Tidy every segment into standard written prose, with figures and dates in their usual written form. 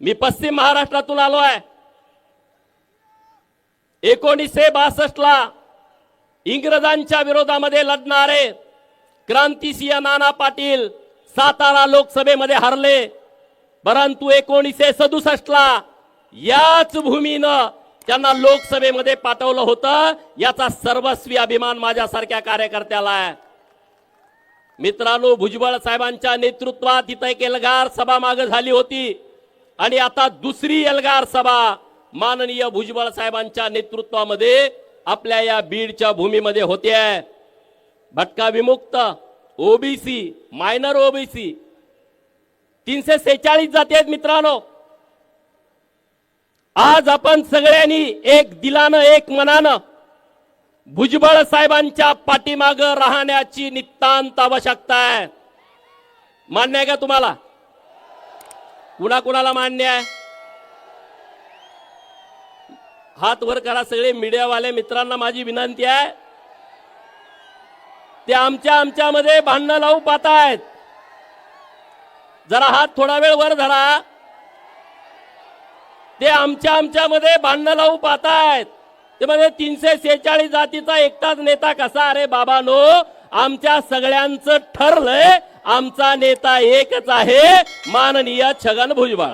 मी पश्चिम महाराष्ट्रातून आलो आहे. 1962 ला इंग्रजांच्या विरोधामध्ये लढणारे क्रांतिसिंह नाना पाटील सातारा लोकसभेमध्ये हरले. परंतु 1967 ला याच भूमीनं त्यांना लोकसभेमध्ये पाठवलं होतं. याचा सर्वस्वी अभिमान माझ्यासारख्या कार्यकर्त्याला आहे. मित्रांनो, भुजबळ साहेबांच्या नेतृत्वात इथं एक एल्गार सभा मागे झाली होती आणि आता दुसरी एल्गार सभा माननीय भुजबळ साहेबांच्या नेतृत्वामध्ये आपल्या या बीडच्या भूमीमध्ये होते आहे. भटका विमुक्त, ओबीसी, मायनर ओबीसी 346 जाती आहेत. मित्रांनो, आज आपण सगळ्यांनी एक दिलानं एक मनानं भुजबळ साहेबांच्या पाठीमागे राहण्याची नितांत आवश्यकता आहे. मान्य आहे का तुम्हाला? कुणाकुणाला मान्य आहे? हात वर करा. सगळे मीडियावाले मित्रांना माझी विनंती आहे, ते आमच्यामध्ये भांडणं लावू पाहतायत. जरा हात थोडा वेळ वर धरा. ते आमच्यामध्ये भांडणं लावू पाहतायत. ते म्हणजे 346 जातीचा एकटाच नेता कसा? अरे बाबांनो, आमच्या सगळ्यांचं ठरलंय. आमचा नेता एकच आहे, माननीय छगन भुजबळ.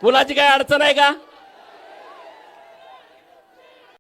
कुणाची काय अडचण आहे का?